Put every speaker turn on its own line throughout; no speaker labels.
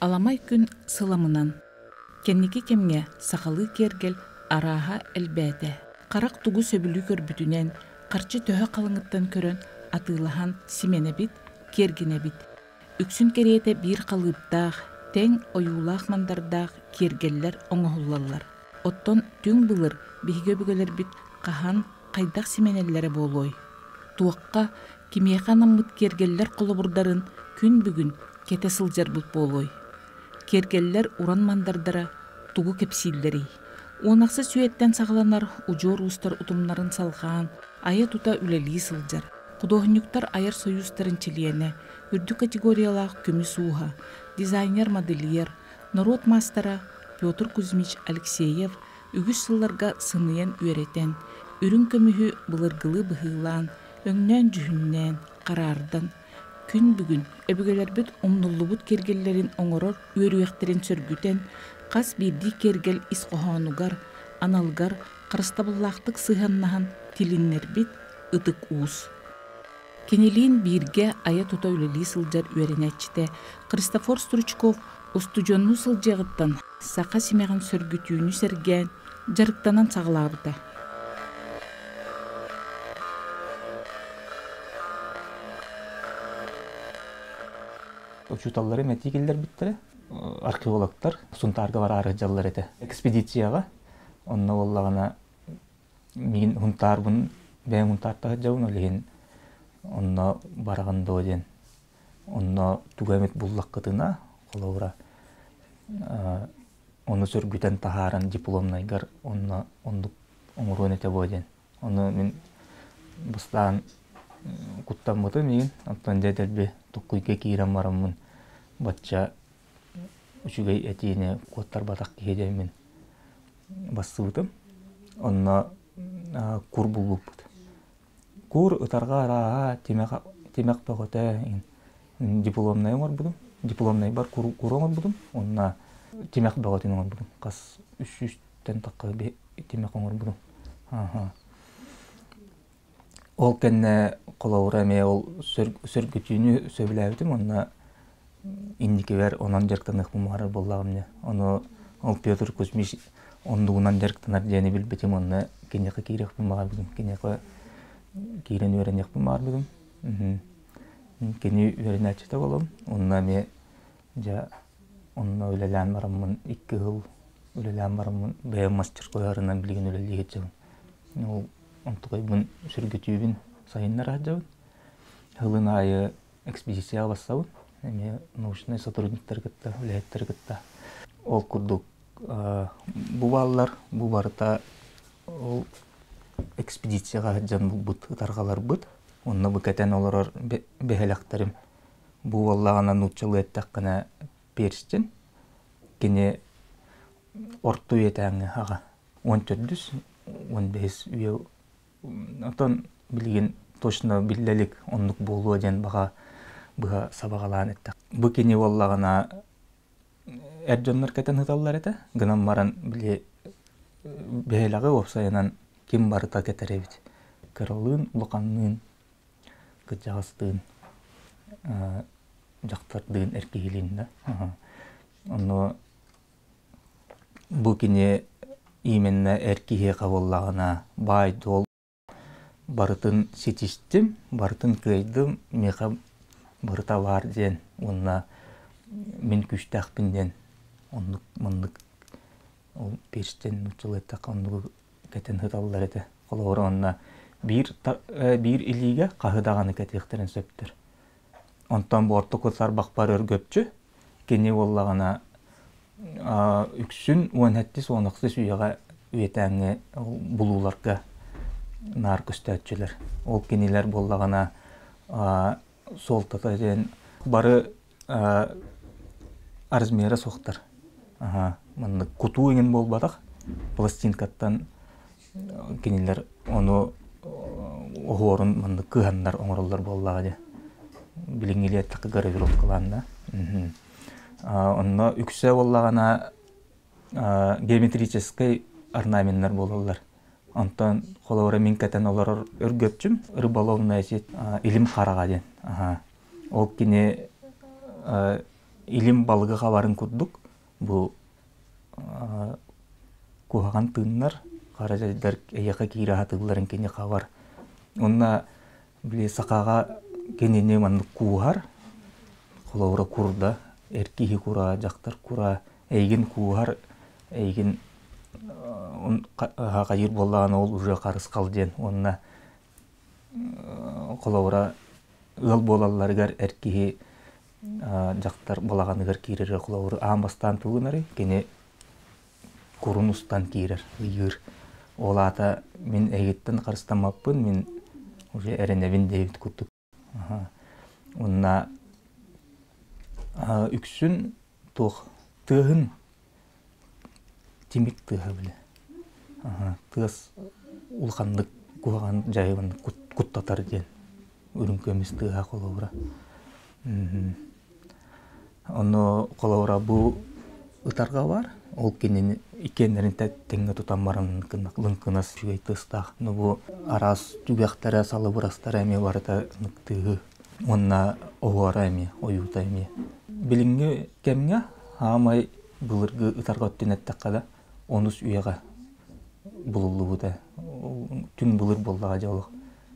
Аламай күн сыламынан. Кенники кемге сақалы кергел араха әлбәті. Қарақ тугу сөбілі көрбүтінен, қарчы төһө қалыңыттан көрін атылахан симене бит, кергіне бит. Үксін кереті бір қалыптақ, тәң ойулақ мандардағы кергеллер оңығылалар. Оттон түң бұлыр бейге бүгелер бит қахан қайдақ сименелері болой. Туаққа кемеқан аммыт кергеллер қолы бұрдарын күн бүгін кете сылжар бұт болой. Кергеллер уран мандардара тугу кепсиллери. Онақсы сүйеттен сағаланар ұжор ұстар ұтымнарын салған, айы тута үлелі сылжар. Құдоғынюктар айыр союзтарын челиені, үрді категориялақ көміс уға, дизайнер модельер, народ мастера Петр Кузьмич Алексеев үгіс сылларға сыныен үйретен, үрін көміхі бұлырғылы бұғылан, өңнен жүхіннен, қарардан, күн бүгін өбігелер бүт омнуллубут кергеллерин оңорор үйөрүектерин сөргүтен, қас бирди кергел исқохонугар, аналгар, қарыстабыллақтық сыханнахан тилиннер бит ытык уус. Кенелин бирге ая тута үлели сылжар үйеренетчите Христофор Стручков устужонну сылжағыттан сақа семеген сөргүтүүнү серген жарыктанан сағылабыта.
Учуталлары мәтигелдер биттері, археологтар сунтарға бар арыжалар еті. Экспедицияға, онна олағына мен хунтар бұн, бәйін хунтартағы жауын олеген, онна барағанды оден. Онна туғамет бұллақ қытына, қолауыра, оны сөргүтен тахаран дипломнайгар, онна ондық оңыруын еті боден. Оны мен бұстаған құттан бұты мен, антан дәдәлбе тұққүйке кейрен барамын. Батча үшігей әтейіне қоттар батақ кейден мен басы бұтым. Онна кур бұлып бұты. Кур ұтарға араға темек пәғота дипломнай оңыр бұдым. Дипломнай бар кур оңыр бұдым. Онна темек пәғотын оңыр бұдым. Қас 300-тен таққа темек оңыр бұдым. Ол кәнне қолауыра ме ол сөргүтүйіні сөбіләуітім, онна индикевер онан жарктанық бұмағарар болағымне. Оны ол Петр Кузьмич ондуғынан жарктанар дәне білбетім, онна кенеқі кейрек бұмағар бұдым. Кенеқі кейрен өренек бұмағар бұдым. Кені өрен әчеті болам. Онна ме онна өлелән барамын, 2 ғыл өлелән барамын, бәйім мастер қойарынан білген өлелі кетсеуін. Ол онтуғай бұн сүргітүйбін сайыннар ажауын. Ғылын айы экспедицияға бассауын. Әме научный сотрудниктер гітті, үләйттер гітті. Ол күрдік бұ балалар, бұ барыта ол экспедицияға жан бұд, ұтарғалар бұд. Онына бұ кәтен олар бәхелақтарым. Бұ балағана нұтчылы әттіққана перстен. Кене орту етәңі аға. 14-15 үйе. Отон білген точно білдәлік онлық болуы ден баға бұға сабағалаған әттіқ. Бұ кене олағына әрджонлар кәтен ғыталылар әті. Гынан маран біле бәйлағы опсайынан кем барыта кәтәрі бет. Кырылын, ұлықанын, күтжағыстығын, жақтардығын әркегелейін. Бұ кене именне әркеге қабыллағына бай дол барытын сетістім, барытын көйдім, меқа барыта бар ден, онына мен күштәқпінден, онлық мұндық перістен ұтчыл әттіқ, онлығы кәтен ғыталылар әті. Қолауыр онына бір иліге қағыдағаны кәтіқтерін сөптір. Онтан бұл орты көтсар бақпар өргөпчі, кене олағына үксін өңәттіс онықсыз үйеға өйтәңі бұлуларға нар күстәтчілер. Ол кенелер болағына солтата ден бары арзмері соқтар. Мұнды күту еңін бол бадақ, пластинкаттан кенелер оны оғырын мұнды күғандар оңырылар болаға де. Біліңелі әттіқі гравировкаларында. Онна үксе болағына геометрический орнаменттер болалар. Онтан қолауыра мен кәтен олар өргөпчім, рыбаловна әсет илім қараға ден. Ол кене илим балыгы хабарын курдук. Бу кухаган тыннар каражайдар эяка кире хатыларын кене хабар. Онна биле сакага кенене манны кухар. Колаура курда, эркихи кура, жактар кура, эйген кухар, эйген кайыр боллаган ол уже карыс калден. Онна колаура ыл болаларгар эркихи жактар болаганыгар кирер колаура амбастан тугунары кене курунустан кирер ыйыр. Олата мен эйгеттен карыстамаппын, мен уже эренебин дейбит куттук. Онна үксүн тух тыгын тимик тыга биле. Тыгас улхандык куган жайын куттатар ден. Үрүнкөмүс тыга колаура. Оно колаура бу ытарга бар. Ол кенен икенерин теңге тутан барын лынкынас жүгей тыстак. Но бу арас түгәктәре салып бурастар эме барыта тыгы. Онна оғара эме, оюта эме. Билинге кемге хамай булыргы ытарга өттенеттакка онус үйега булулу бута. Түн булыр болдага жолук.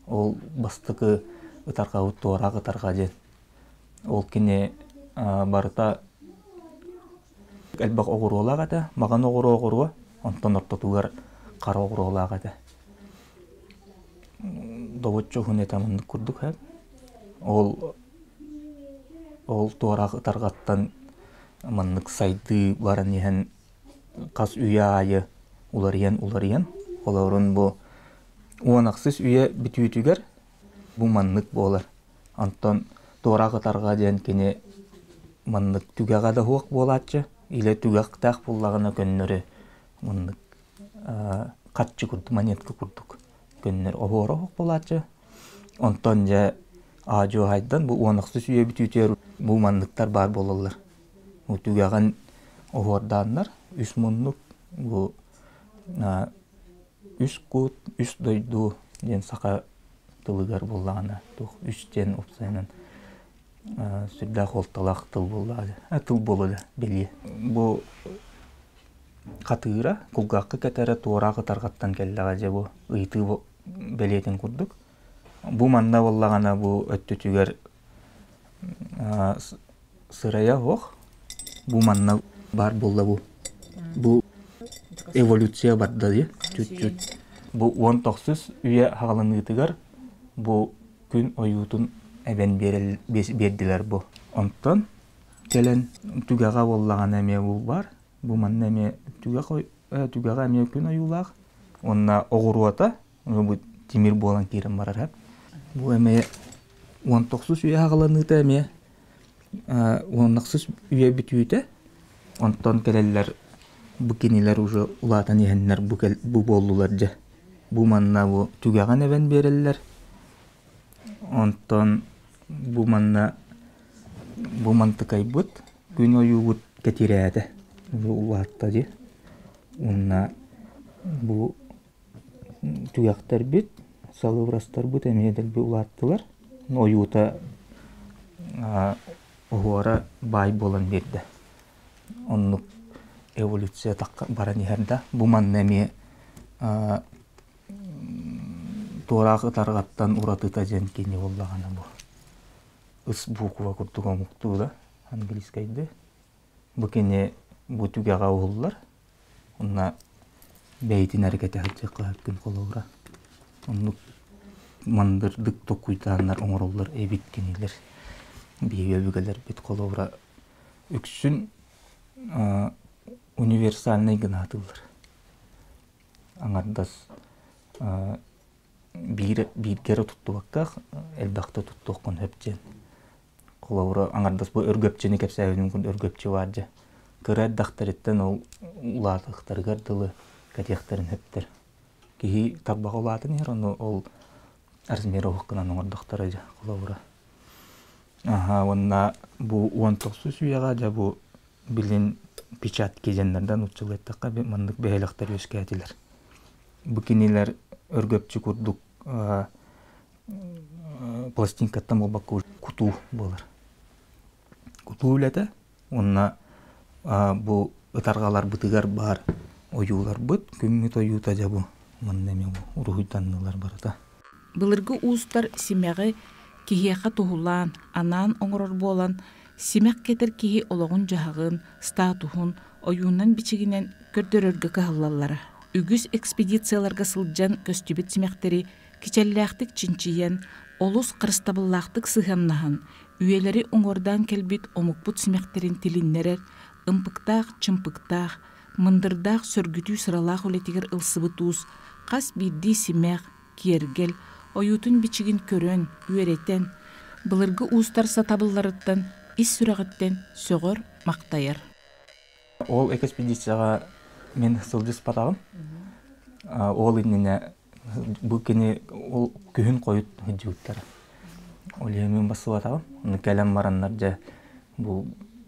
Ол бастыкы ытарга уттора ытарга жет. Ол кене барыта элбак огуруулага да, маган огуруу, онтон ортотугар кара огуруулага да. Добоччо хунетамын курдук хеп. Ол туарак таргаттан маннык сайды баран ehen кас үйайы уларыян олорун бу уанаксыз үйе бүтүтүгөр бу маннык болар. Антон туарак тарга ден кене маннык түгәгә да хуак болачы, иле түгәк так буллагына көннөрү маннык катчы курду монетка курдук. Көннөр огоро хуак болачы. Антон же ажо хайдан бу уанаксыз үйе бүтүтөр бу манныктар бар болалар. Бу түгәгән огорданнар 3 мунлук бу 3 кут 3 дойду ден сака тылыгар боллагына 3 ден опсайнан сүрдә холталак тыл булады. Тыл булады били. Бу катыра кулгакка кетере туурагы таргаттан келлега же бу ыйты белетин курдук. Бу манда боллагана бу өттүтүгөр сырая ох. Бу манна бар болла бу. Бу эволюция бар да, чуть-чуть. Бу 19 үйе хагалыныгытыгар бу күн оютун эбен бердилер бу. Онтон келен түгәгә боллаган эме бу бар. Бу манна эме түгәгә эме күн оюлак. Онна огуруата, бу тимир болан кирем барар хеп. Бу эме 19 үйе хагалыныгыта эме 19 үйе бүтүтө. Онтон келелер бу кенелер уже улатан ехеннер бу болдулар же. Бу манна бу түгәгә эбен береллер. Онтон бу манна бу мантыкай бут күн ою бут кетирәде. Бу улатта же. Онна бу түгәктер бит салыбрастар бут эмедер бу улаттылар. Оюта огора бай болан берди. Оннук эволюция такка баран ерда бу манна эме туурагы таргаттан уратыта жен кене боллагана бу. Ыс буква куртуга муктууда англискайда. Бу кене бу түгәгә уллар. Онна бейтин әрекет итеп күн колура. Оннук мандырдык токуйтаннар оңороллар эбит кенелер. Бие бүгелер бит колура. Үксүн универсальный гнатылар. Аңардас биргере туттубакка элбакта туттуккон хөпчен. Колура аңардас бу өргөпчени кепсәбинин күн өргөпче баржы. Кырат дактарыттан ол улатыктаргар дылы катехтерин хөптер. Ки табагылатын ярону ол размер оккынан оңордоктары жа колура. Онна бу 19 үйега жа бу билин печат кезендерден учулеттакка мандык бейлектер өскәтилер. Бу кинелер өргөпчү курдук пластинкаттан болбак куту болар. Куту үлете Онна бу ытаргалар бытыгар бар оюлар быт, күммит оюта жабу. Маннеме уруйданнылар барыта.
Былыргы уустар симеги кихияка тухулаан, анаан оңорор болан, симек кетер кихи ологун жахагын, статухун, оюунан бичигинен көрдөрөргө кахыллаллара. Үгүс экспедицияларга сылжан көстүбет симектери, кичеллээхтик чинчиян, олус кырыстабыллаахтык сыханнахан, үйелери оңордан келбит омукпут симектерин тилиннерер, ымпыктаах, чымпыктаах, мындырдаах сөргүтүү сыралаах улетигер ылсыбытуус, кас бирди симех, киергел, оюутун бичигин көрөн, үйеретен, былыргы уустар сатабылларыттан, ис сүрәгыттен сөгөр мактайыр.
Ол экспедицияга мен сылжыс батагым. Ол инне бу кини ол күһүн коют хыжыктар. Ол эми басып атагым. Уну келем мараннар же бу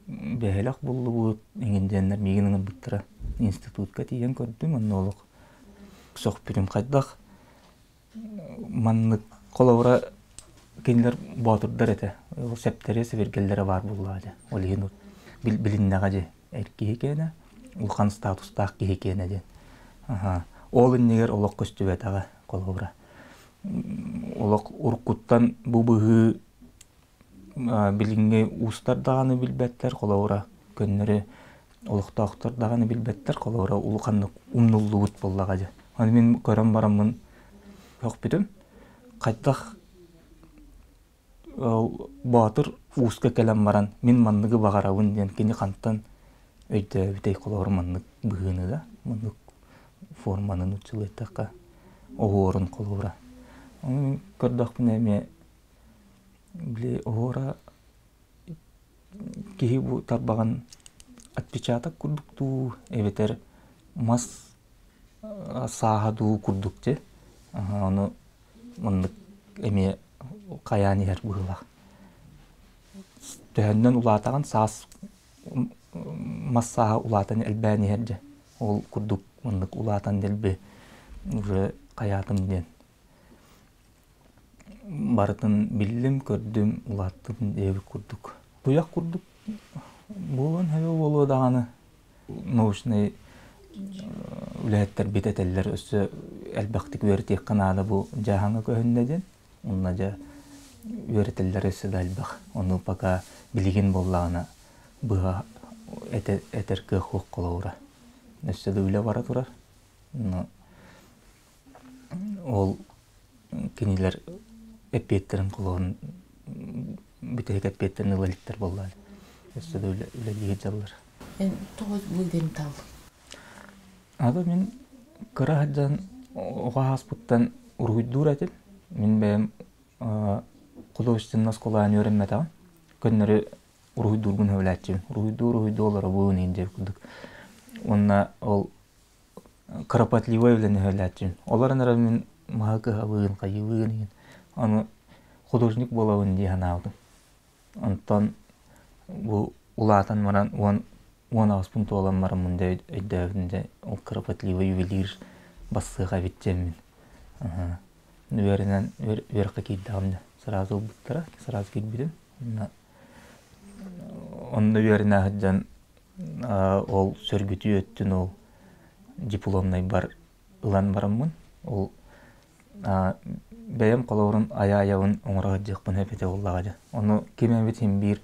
бехелак болду бу эңинденер мигинин буттара институтка тиген көрдүм анолог. Сок бирим кайдак манны коловра киндер батырдар эте. Ол септери севергелдери бар буллады. Ол эми билиннага же эрки экене, улхан статустак экене ден. Ол иннегер олок көстүбөт ага коловра. Олок уркуттан бу быгы билинге устар даганы билбеттер коловра көннөрү олуктактар даганы билбеттер коловра улханны умнуллуут боллага же. Аны мен көрөм бараммын жок бүтүм. Кайдак батыр уска келем баран мен манныгы багарабын ден кини канттан өйдө бүтей коловра маннык быгыны да маннык форманын учулеттакка оорун коловра. Аны көрдөкмүн эми биле оора кихи бу тарбаган отпечаток курдуктуу эбетер мас сааду курдукче. Аны мындык эми каяны хер быгылак. Төһөндөн улаатаган саас массаа улаатан элбэни херже. Ол курдук мындык улаатан делби уже каятым ден. Барытын биллим көрдүм улааттын эби курдук. Туяк курдук болон хебе болуу даганы научный үлээттер битетеллер өссө элбактык үөртек канада бу жаһаңа көһүндеден. Онна жа үөртеллер өссө дальбак. Ону пока билген боллагына быга этерке хук колуура. Өссө үле бара турар. Ол кинилер эппеттерин колуун бүтек эппеттерин ылаликтер боллар. Өссө үле лиги жаллар.
Тоғыз бұйден тал.
Ада мен кыра хаджан оға хаспыттан уруйдуур этим. Мен бэм художественный сколаан өйрөнмөтөгөн. Көннөрү уруйдуургун өйләтчүн. Уруйдуу олора буун инде курдук. Онна ол кропотливый белән өйләтчүн. Оларын ара мен мага буын кайыбын. Аны художник болобун ди ханаалдым. Антон бу улаатан маран он аспунт olan maramında ödevinde o kropotливый ювелир басыга битчемин. Нөөрүнөн өркө кийдамды. Сразу буттара, сразу кийбидим. Онда берине хаджан ол сөргүтү өттүн ол дипломный бар ылан бараммын. Ол бэм колорун аяябын оңорога жакпын эпете боллага. Ону кемебитим бир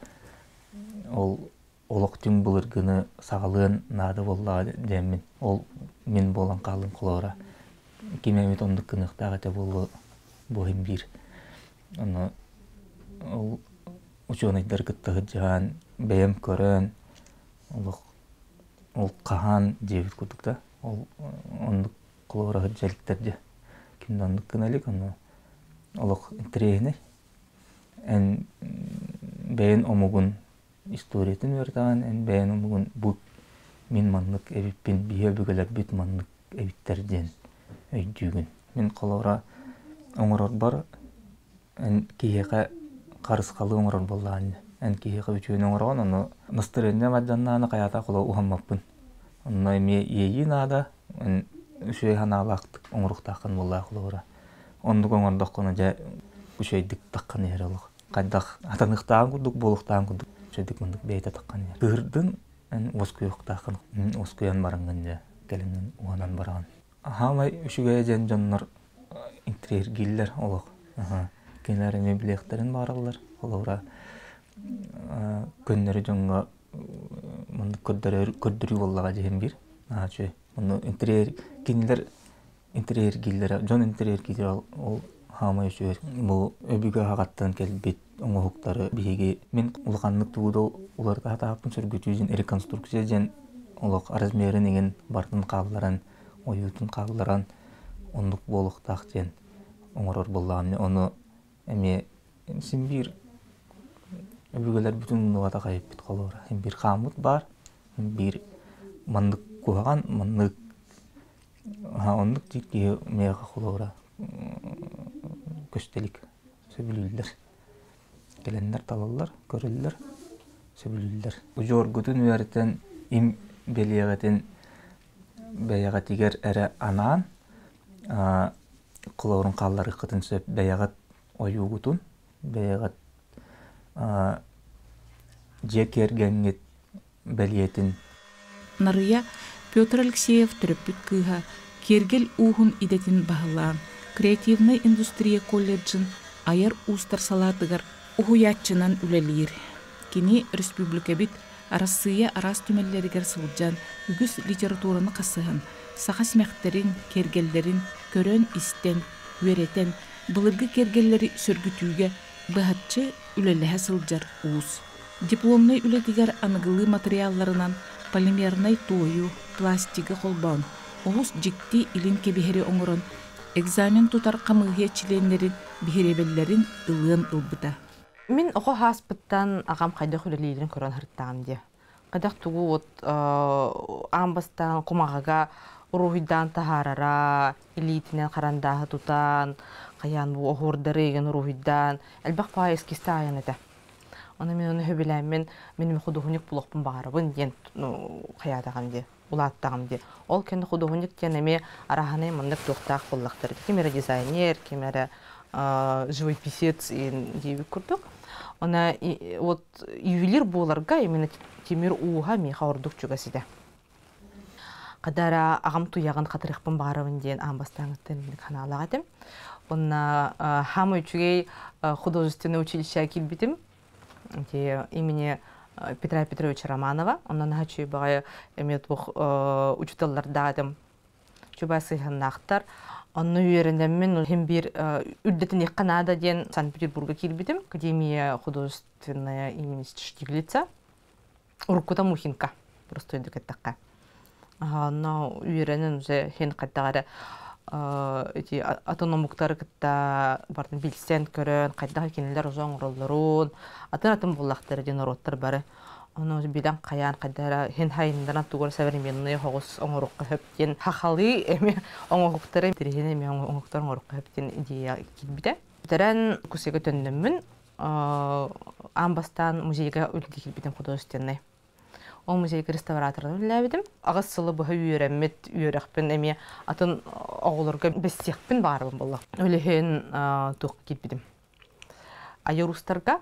ол олоктун булыргыны сагалыын нады боллага демин. Ол мен болан калын колора. Кемебит ондук кыныктага те болу боим бир. Ону ол ученыйдар кыттыгы жаан бэм көрөн ол кахан жебит курдукта. Ол ондук колора жаликтерди. Kimden dıkkınalik onu olak intereyne en beğen omugun istoretin verdan en beğen omugun bu min manlık evipin bihe bügeler bit manlık evitterden öydüğün min kolora oңорор бар en kiyeka karıskalı oңорор bollan en kiyeka üçüğün oңорған onu настыренне маджаннаны каята кола ухаммаппын onu еми еyi nada en Üşey hanalaqtık oңuruqtaqın bolla qulura. Ondu oңordaq qona ja üşeydik taqqan yer olaq. Qaydaq atanıqtağın qurduk, boluqtağın qurduk. чөдік мындық бейті таққан ер. Кырдың оскуюқтақын, оскуян барыңын же, келіңін уанан бараған. Хамай үшіге жен жонлар интерьер гиллер олық. Кенәрі мебелектерін баралар. Олаура көннері жонға мындық көрдірі боллаға жеген бір. Мұны интерьер гиллер, жон интерьер гиллер ол хамай үшіге. Бұл өбігі хағаттан келбет оңғықтары бейге. Мен ұлғанлық туыда оларға тағапын сүргүті жен реконструкция жен олық размерін еген бардың қабыларын, ойутын қабыларын ондық болықтақ жен оңырыр болағын. Оны әме сен бір өбігілер бүтін ұнуғата қайып біт қолуыра. Bir қамыт бар, bir мандық көған, мандық ондық жекке меға қолуыра. Көстелік сөбілілдер. Келендер талалар, көрілдер, сөбілілдер. Ұжор күтін өреттен им белиягатын бәяғат егер әрі анан құлауырын қаллары қытын сөп бәяғат ойу күтін, бәяғат жек ергенет бәлиетін.
Нарыя Петр Алексеев түріппіт кыға кергел уғын идетін бағылан креативный индустрия колледжін айыр ұстар салатығар ұғуятчынан үлелер. Кені республика бит арасыя арас түмеллерігер сылджан үгіс литератураны қасығын, сақас мәқтерін, кергелдерін, көрін істен, өретен, бұлырғы кергеллері сөргітуге бұғатчы үлеліғе сылджар уыз. Дипломный үлетігер анығылы материалларынан полимернай тойу, пластигі қолбан, оғыз жекті илін кебехері оңырын, экзамен тұтар қамығия чиленлерін, бихеребеллерін ылын ылбыда.
Мен оғы хаспыттан ағам қайдақ үлелейлерін көрін ғырттағым де. Қайдақ тұғы амбастан құмағаға ұрухидан тахарара, илитінен қарандағы тұтан, қаян бұл оғырдары еген ұрухидан, әлбақ пағай ескесті аян әді. Оны мен оны хөбіләмен менің құдығынек бұлықпын бағарыбын ден қаядағым де, ұлаттағым де. Ол кенді құдығынек ден әме арағаны мұндық тоқтақ бұллақтыр. Кемері дизайнер, кемері живописец дейбі көрдік. Она ювелир боларға именно темір уға меға ордық жүгасыда. Қадара ағам тұяғын қатырықпын бағарыбын ден амбастаңызды қаналаға дем. Она хамы үчігей художественное училище келбетім. Имени Петра Петровича Романова. Онан хачу бағай әмет бұқ учиталларда адым. Чубай сыйғаннақтар. Оны үйеріндемін hem bir үддетін еққанада ден Санкт-Петербурга келбедім. Академия художественная имени Штиглица. Уркута Мухинка. Просто өйдік әттіққа. Оны үйерінің үзе хен қайдағары атономуктары кітта бардың білсен көрін, қайдағы кенелер ұзан ұрылырын, атын болақтары ден ұроттар бары. Оны білен қаян қайдара хен хайындаран туғыр сәвірменіне хоғыз оңырыққа хөптен хақалы әме оңырықтары дәреген әме оңырықтарын оңырыққа хөптен идея келбіде. Бітірен күсегі төндіммін амбастан музейге өлді келбеден художественный. Ол музейге реставраторын өләбедім. Ағыз сылы бұға үйерәмет үйерәқпен әме атын оғылырға бәстеқпен барыбын болы. Өліген тұқ келбедім. Айырустарға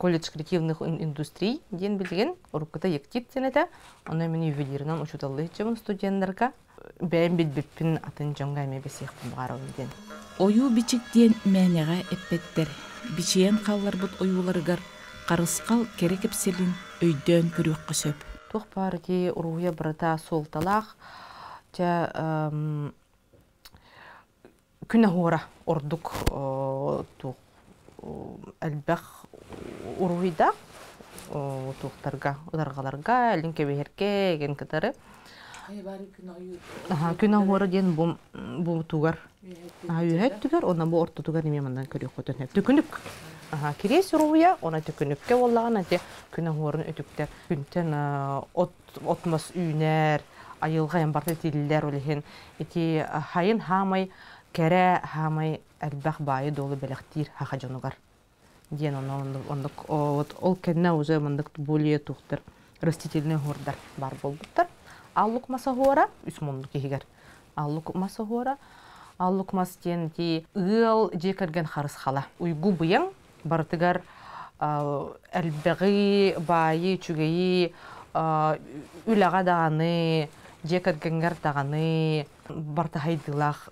колледж креативных индустрий ден білген ұрыққыта ектет денеді. Оны мен ювелирынан ұшудалы етчемін студенттарға. Бәйін білбеппін атын жоңға әме бәстеқпен барыбын ден.
Ойу бичіктен мәнеға әппеттер. Бичейен қаллар бұд ойуларығар қарысқал керек епселін өйден көріқ қысып.
Тұқ бары де ұруя бұрата солталақ. Күні ғора ордық әлбәқ ұруйда тұқтарға, ұдарғаларға, әлін кебехерке, еген кітары. Күні ғора ден бұл тұғар. Үйәт тұғар, ona bu orta tugar nimemandan körüp koyduğun hep tükünük. Kiresi ruya ona tükünükke vallahi ate küne horun ötükler. Günten otmas üner, ayılgayan barta tiller olehen. Eti hayın hamay kere hamay elbaq bayı dolu belektir haqajonugar. Diyen onduk ol kenne uza mandık bolye tuğtar. Rastительный хордар бар болдуктар. Аллук маса хора, үсмондук егер. Аллук маса хора. Аллук мастен ди ыл жекерген харыс хала. Уйгу буян бартыгар әлбәғи, байы, чүгейі, үләға дағаны, жекәдгәңгәр дағаны, барта хайдылақ,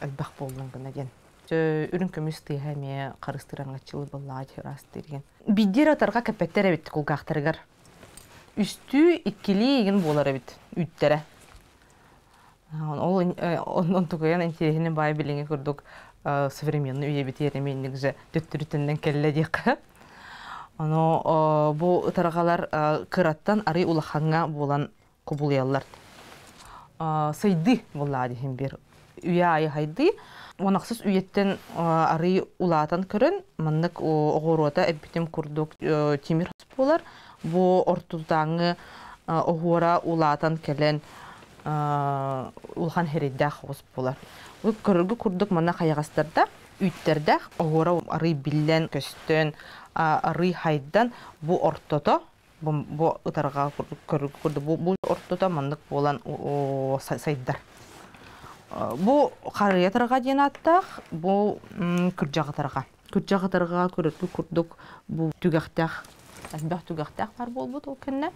әлбәқ болуын гына ден. Үрін көміс тыйхәме қарыстыраңатчылы болла ажырас дерген. Биддер атарға кәпәттер әбетті қолғақтарығар. Үсті иккілі еген болар әбет, үттері. Он тұғыян интересінің бай біліңе көрдік современный үйе бет еременнік жа төттірітінден кәлі дейкі. Бұл ұтарғалар қыраттан ары улаханға болан құбылиялар. Сайды болла дейін бір үйе айы хайды. Онақсыз үйеттен ары улатан көрін, мұндық оғырота әббетім күрдік темір болар. Бұл ортудаңы оғыра улатан кәлін улхан хереддәх хос болар. Бұл көрілгі күрдік мұна қайғастарда, үйттердәх оғыра ары білден көстен, ары хайдан бұл ортота, бұл ұтарға көрілгі күрді, бұл ортота мұндық болан сайдар. Бұл қариятарға ден аттақ, бұл күрджағытарға. Күрджағытарға көрілгі күрдік бұл түгіқтәқ, әлбәқ түгіқтәқ бар бол бұл кәнне.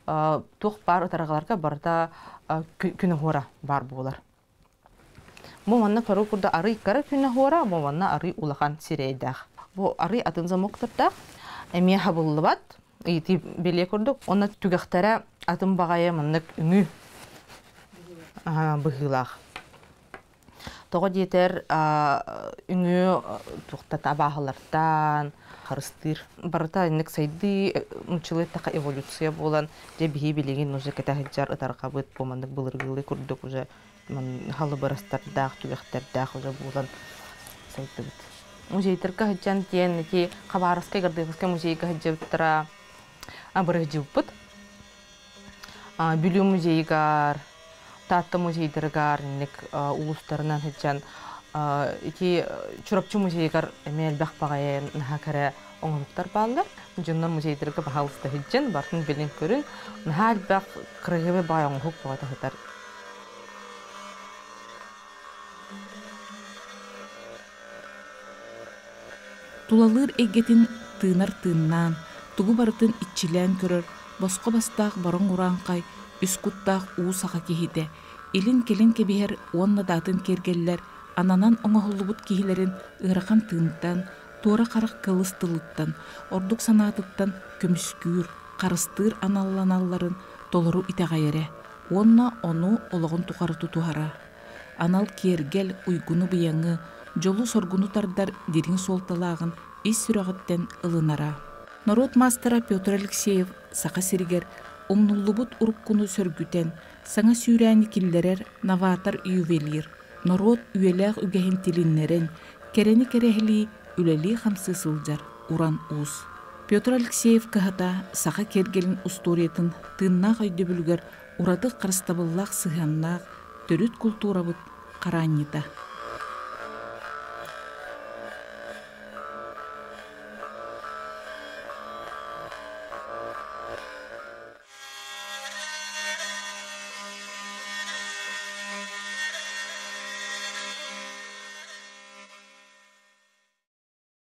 Тоқ бар ұтарғаларға барда күні ғора бар болар. Бұл манна көрі күрді ары иккары күні ғора, бұл манна ары улақан сирейдәқ. Бұл ары атынза мұқтырдақ, әме хабылы бат, еті беле көрдік. Оны түгіқтәрі атын бағайы маннық үңі бұғылақ. Тоғы детер үңі тұқтата бағылардан, қарыстыр. Барыта әнік сайды ұнчылы тақа эволюция болан, де бігі білеген ұжы кәтәхіджар ұтарға бұд болмандық бұлырғылы күрдік ұжы халы барастардақ, түгіқтердақ ұжы болан сайды бұд. Музейтер кәхіджан тен, қабарысқа ғырдығызға музей кәхіджавыттыра бұрығы бұд. Бүлі музейгар, татты музейдергар, улустарынан хіджан, чурапчы музейгар әмел бәқ бағайын наға кәрі оңылықтар бағылар. Жүннар музейдергі бағалысты хіджан, бартын білін көрін, наға бәқ қырғыбы бағай оңылық бағайта хітар.
Тулалыр эгетин тыынар тыыннан, тугу барытын итчилен көрөр, боско бастақ барың уранқай, үскуттақ уусаға кехиде, илин келин кебихер уонна датын кергеллер, ананан оңоһуллубут кихилерин ырахан тыынтан, туора қарақ кылыстылыттан, ордук санатыттан көмүскүүр, қарыстыр аналланалларын толору итағайере, уонна ону ологон тухары тутухара. Анал кергел уйгуну бияңы, жолу соргуну тардар дерин солталағын ис сүрағыттен ылынара. Народ мастера Петр Алексеев сақа сиригер умнуллубут уруккуну сөргүтен, саңа сүүрәни киллерер новатор ювелир. Народ үеләг үгәһин тилиннерен, керени керехли үлели хамсы сылжар, уран уус. Петр Алексеев кахата сақа кергелин усториятын тыннақ өйді бүлгер урадық қарыстабыллақ сыханнақ, төрүт культурабыт қаранита.